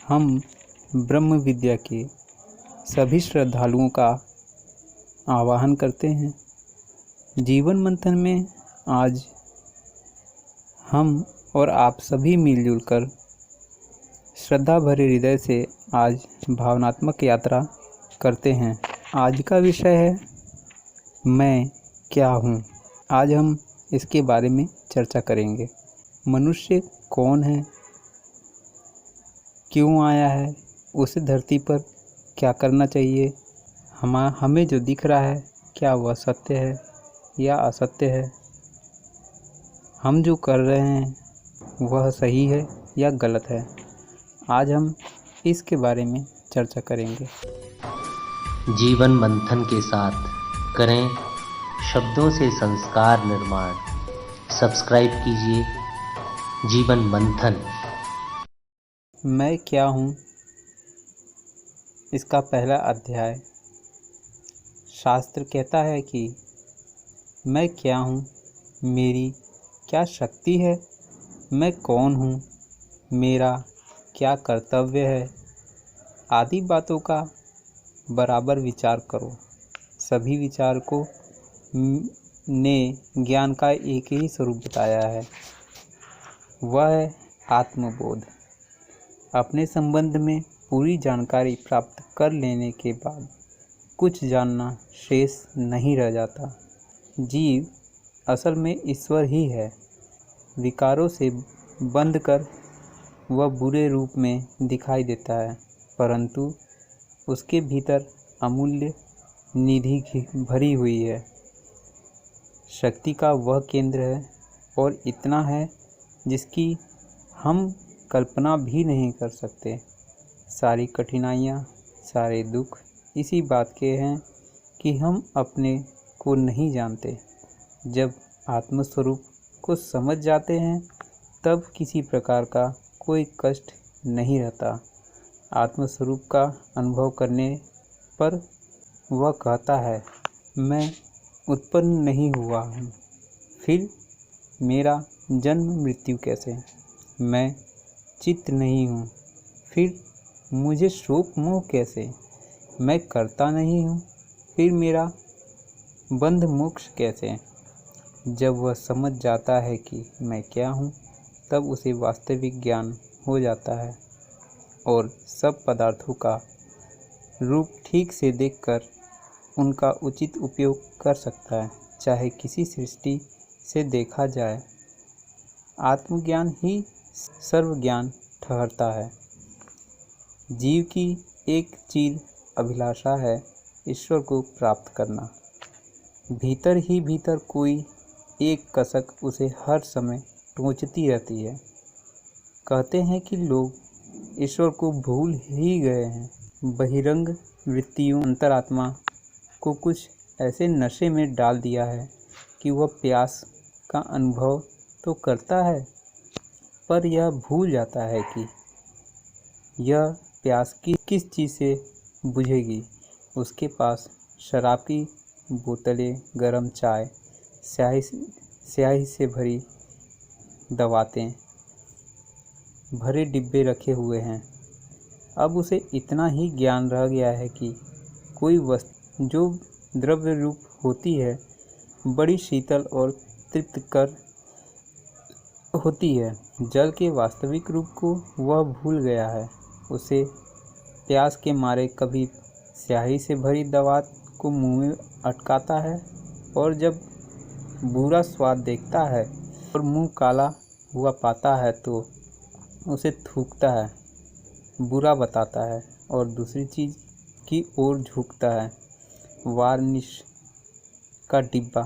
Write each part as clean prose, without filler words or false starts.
हम ब्रह्म विद्या के सभी श्रद्धालुओं का आवाहन करते हैं। जीवन मंथन में आज हम और आप सभी मिलजुल कर श्रद्धा भरे हृदय से आज भावनात्मक यात्रा करते हैं। आज का विषय है मैं क्या हूँ। आज हम इसके बारे में चर्चा करेंगे। मनुष्य कौन है, क्यों आया है, उसे धरती पर क्या करना चाहिए, हमें जो दिख रहा है क्या वह सत्य है या असत्य है, हम जो कर रहे हैं वह सही है या गलत है। आज हम इसके बारे में चर्चा करेंगे। जीवन मंथन के साथ करें शब्दों से संस्कार निर्माण। सब्सक्राइब कीजिए जीवन मंथन। मैं क्या हूँ, इसका पहला अध्याय। शास्त्र कहता है कि मैं क्या हूँ, मेरी क्या शक्ति है, मैं कौन हूँ, मेरा क्या कर्तव्य है, आदि बातों का बराबर विचार करो। सभी विचार को ने ज्ञान का एक ही स्वरूप बताया है, वह है आत्मबोध। अपने संबंध में पूरी जानकारी प्राप्त कर लेने के बाद कुछ जानना शेष नहीं रह जाता। जीव असल में ईश्वर ही है। विकारों से बंध कर वह बुरे रूप में दिखाई देता है, परंतु उसके भीतर अमूल्य निधि भरी हुई है। शक्ति का वह केंद्र है और इतना है जिसकी हम कल्पना भी नहीं कर सकते। सारी कठिनाइयाँ, सारे दुख इसी बात के हैं कि हम अपने को नहीं जानते। जब आत्मस्वरूप को समझ जाते हैं तब किसी प्रकार का कोई कष्ट नहीं रहता। आत्मस्वरूप का अनुभव करने पर वह कहता है, मैं उत्पन्न नहीं हुआ हूँ, फिर मेरा जन्म मृत्यु कैसे। मैं चित्त नहीं हूँ, फिर मुझे शोक मोह कैसे। मैं करता नहीं हूँ, फिर मेरा बंध मोक्ष कैसे। जब वह समझ जाता है कि मैं क्या हूँ, तब उसे वास्तविक ज्ञान हो जाता है और सब पदार्थों का रूप ठीक से देखकर उनका उचित उपयोग कर सकता है, चाहे किसी सृष्टि से देखा जाए। आत्मज्ञान ही सर्व ज्ञान ठहरता है। जीव की एक चीर अभिलाषा है ईश्वर को प्राप्त करना। भीतर ही भीतर कोई एक कसक उसे हर समय टोंचती रहती है। कहते हैं कि लोग ईश्वर को भूल ही गए हैं। बहिरंग वृत्तियों अंतरात्मा को कुछ ऐसे नशे में डाल दिया है कि वह प्यास का अनुभव तो करता है, पर यह भूल जाता है कि यह प्यास किस चीज़ से बुझेगी। उसके पास शराब की बोतलें, गरम चाय, स्याही से भरी दवातें भरे डिब्बे रखे हुए हैं। अब उसे इतना ही ज्ञान रह गया है कि कोई वस्तु जो द्रव्य रूप होती है बड़ी शीतल और तृप्तिकर होती है। जल के वास्तविक रूप को वह भूल गया है। उसे प्यास के मारे कभी स्याही से भरी दवात को मुंह में अटकाता है और जब बुरा स्वाद देखता है और मुंह काला हुआ पाता है तो उसे थूकता है, बुरा बताता है और दूसरी चीज़ की ओर झुकता है। वार्निश का डिब्बा,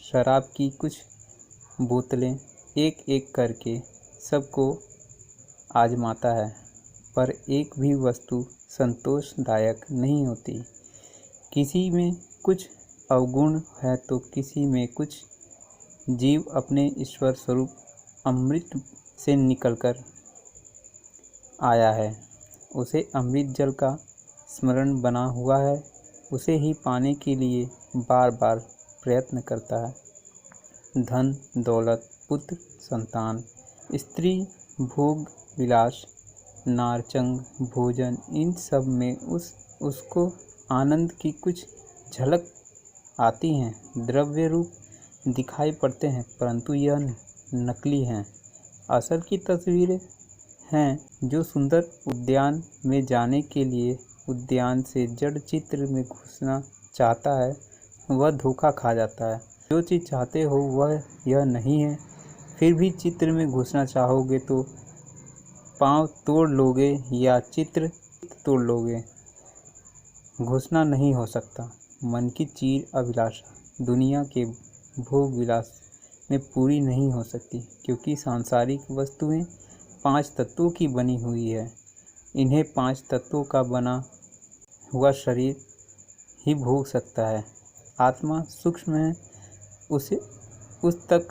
शराब की कुछ बोतलें एक एक करके सबको आजमाता है, पर एक भी वस्तु संतोषदायक नहीं होती। किसी में कुछ अवगुण है तो किसी में कुछ। जीव अपने ईश्वर स्वरूप अमृत से निकलकर आया है। उसे अमृत जल का स्मरण बना हुआ है। उसे ही पाने के लिए बार बार प्रयत्न करता है। धन दौलत, पुत्र संतान, स्त्री, भोग विलास नारचंग, भोजन, इन सब में उसको आनंद की कुछ झलक आती हैं। द्रव्य रूप दिखाई पड़ते हैं, परंतु यह नकली हैं। असल की तस्वीरें हैं जो सुंदर उद्यान में जाने के लिए उद्यान से जड़ चित्र में घुसना चाहता है, वह धोखा खा जाता है। जो चीज़ चाहते हो वह यह नहीं है, फिर भी चित्र में घुसना चाहोगे तो पाँव तोड़ लोगे या चित्र तोड़ लोगे। घुसना नहीं हो सकता। मन की चीर अभिलाषा दुनिया के भोग विलास में पूरी नहीं हो सकती, क्योंकि सांसारिक वस्तुएं 5 तत्वों की बनी हुई है। इन्हें 5 तत्वों का बना हुआ शरीर ही भोग सकता है। आत्मा सूक्ष्म है, उस तक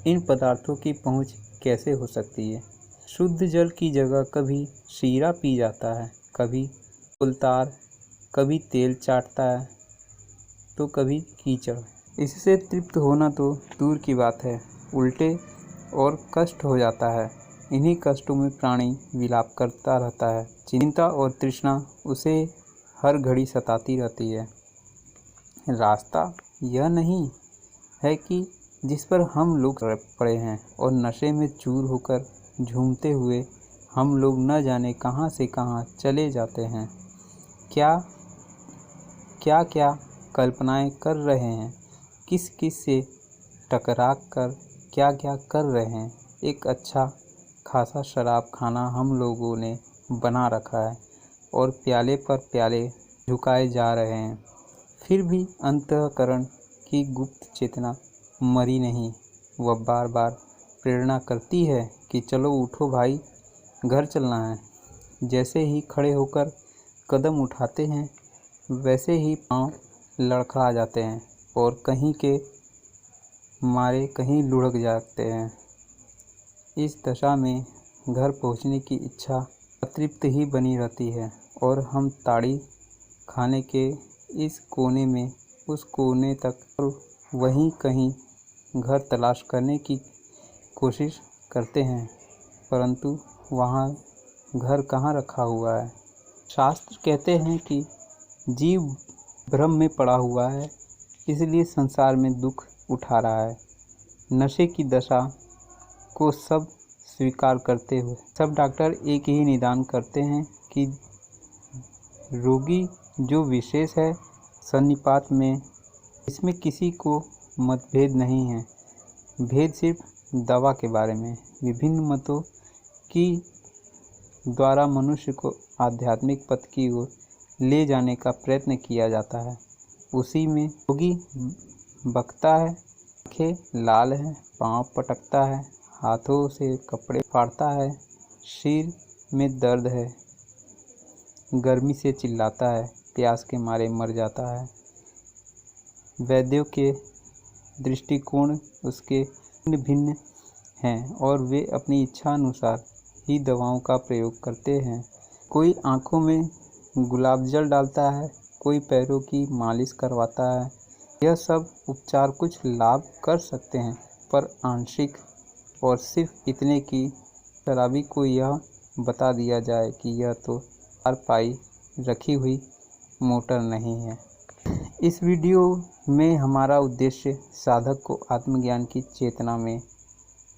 इन पदार्थों की पहुंच कैसे हो सकती है। शुद्ध जल की जगह कभी शीरा पी जाता है, कभी उलतार, कभी तेल चाटता है तो कभी कीचड़। इससे तृप्त होना तो दूर की बात है, उल्टे और कष्ट हो जाता है। इन्हीं कष्टों में प्राणी विलाप करता रहता है। चिंता और तृष्णा उसे हर घड़ी सताती रहती है। रास्ता यह नहीं है कि जिस पर हम लोग पड़े हैं और नशे में चूर होकर झूमते हुए हम लोग न जाने कहां से कहां चले जाते हैं। क्या क्या कल्पनाएं कर रहे हैं, किस किस से टकरा कर क्या क्या कर रहे हैं। एक अच्छा खासा शराब खाना हम लोगों ने बना रखा है और प्याले पर प्याले झुकाए जा रहे हैं, फिर भी अंतःकरण की गुप्त चेतना मरी नहीं। वह बार बार प्रेरणा करती है कि चलो उठो भाई, घर चलना है। जैसे ही खड़े होकर कदम उठाते हैं वैसे ही पांव लड़खड़ा जाते हैं और कहीं के मारे कहीं लुढ़क जाते हैं। इस दशा में घर पहुंचने की इच्छा अतृप्त ही बनी रहती है और हम ताड़ी खाने के इस कोने में उस कोने तक और वहीं कहीं घर तलाश करने की कोशिश करते हैं, परंतु वहाँ घर कहाँ रखा हुआ है। शास्त्र कहते हैं कि जीव भ्रम में पड़ा हुआ है, इसलिए संसार में दुख उठा रहा है। नशे की दशा को सब स्वीकार करते हुए सब डॉक्टर एक ही निदान करते हैं कि रोगी जो विशेष है सन्निपात में, इसमें किसी को मतभेद नहीं है। भेद सिर्फ दवा के बारे में। विभिन्न मतों की द्वारा मनुष्य को आध्यात्मिक पथ की ओर ले जाने का प्रयत्न किया जाता है। उसी में रोगी बकता है, आँखें लाल है, पाँव पटकता है, हाथों से कपड़े फाड़ता है, सिर में दर्द है, गर्मी से चिल्लाता है, प्यास के मारे मर जाता है। वैद्यों के दृष्टिकोण उसके भिन्न हैं और वे अपनी इच्छा अनुसार ही दवाओं का प्रयोग करते हैं। कोई आँखों में गुलाब जल डालता है, कोई पैरों की मालिश करवाता है। यह सब उपचार कुछ लाभ कर सकते हैं, पर आंशिक, और सिर्फ इतने कि शराबी को यह बता दिया जाए कि यह तो 4 पाई रखी हुई मोटर नहीं है। इस वीडियो में हमारा उद्देश्य साधक को आत्मज्ञान की चेतना में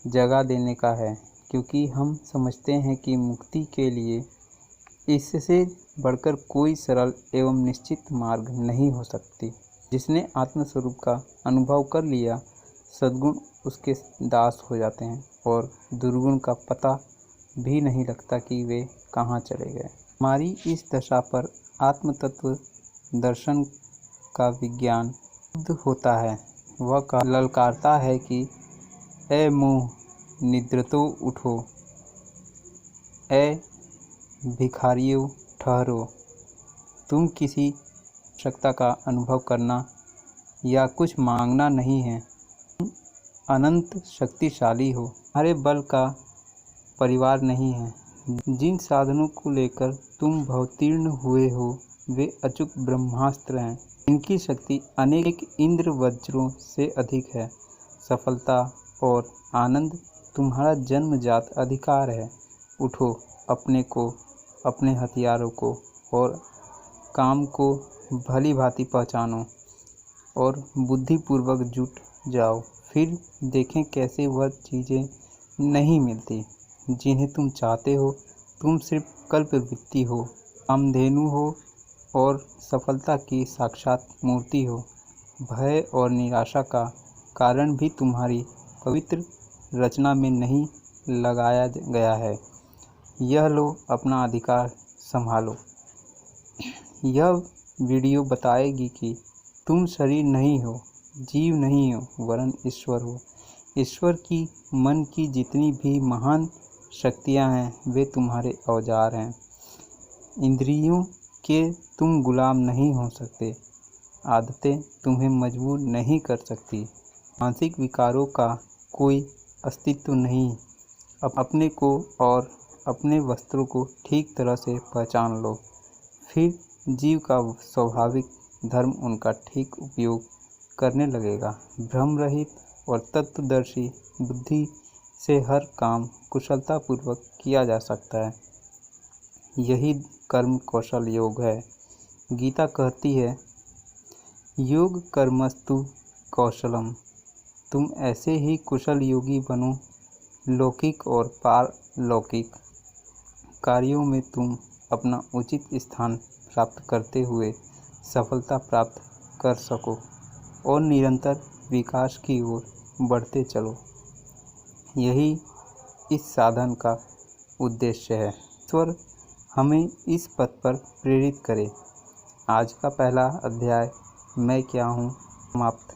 जगा देने का है, क्योंकि हम समझते हैं कि मुक्ति के लिए इससे बढ़कर कोई सरल एवं निश्चित मार्ग नहीं हो सकती। जिसने आत्मस्वरूप का अनुभव कर लिया, सद्गुण उसके दास हो जाते हैं और दुर्गुण का पता भी नहीं लगता कि वे कहाँ चले गए। हमारी इस दशा पर आत्म तत्व दर्शन का विज्ञान शुद्ध होता है। वह ललकारता है कि ए मोह, निद्रतो उठो, ए भिखारियों ठहरो। तुम किसी आवश्यकता का अनुभव करना या कुछ मांगना नहीं है। तुम अनंत शक्तिशाली हो, तुम्हारे बल का परिवार नहीं है। जिन साधनों को लेकर तुम भवतीर्ण हुए हो वे अचूक ब्रह्मास्त्र हैं। इनकी शक्ति अनेक इंद्र वज्रों से अधिक है। सफलता और आनंद तुम्हारा जन्मजात अधिकार है। उठो, अपने को, अपने हथियारों को और काम को भली भांति पहचानो और बुद्धिपूर्वक जुट जाओ। फिर देखें कैसे वह चीज़ें नहीं मिलती जिन्हें तुम चाहते हो। तुम सिर्फ कल्पवृत्ति हो, कामधेनु हो और सफलता की साक्षात मूर्ति हो। भय और निराशा का कारण भी तुम्हारी पवित्र रचना में नहीं लगाया गया है। यह लो, अपना अधिकार संभालो। यह वीडियो बताएगी कि तुम शरीर नहीं हो, जीव नहीं हो, वरन ईश्वर हो। ईश्वर की मन की जितनी भी महान शक्तियाँ हैं वे तुम्हारे औजार हैं। इंद्रियों के तुम गुलाम नहीं हो सकते। आदतें तुम्हें मजबूर नहीं कर सकती। मानसिक विकारों का कोई अस्तित्व नहीं। अपने को और अपने वस्त्रों को ठीक तरह से पहचान लो। फिर जीव का स्वाभाविक धर्म उनका ठीक उपयोग करने लगेगा। भ्रम रहित और तत्वदर्शी बुद्धि से हर काम कुशलतापूर्वक किया जा सकता है। यही कर्म कौशल योग है। गीता कहती है, योग कर्मस्तु कौशलम। तुम ऐसे ही कुशल योगी बनो। लौकिक और पारलौकिक कार्यों में तुम अपना उचित स्थान प्राप्त करते हुए सफलता प्राप्त कर सको और निरंतर विकास की ओर बढ़ते चलो। यही इस साधन का उद्देश्य है। ईश्वर हमें इस पथ पर प्रेरित करे। आज का पहला अध्याय मैं क्या हूँ समाप्त।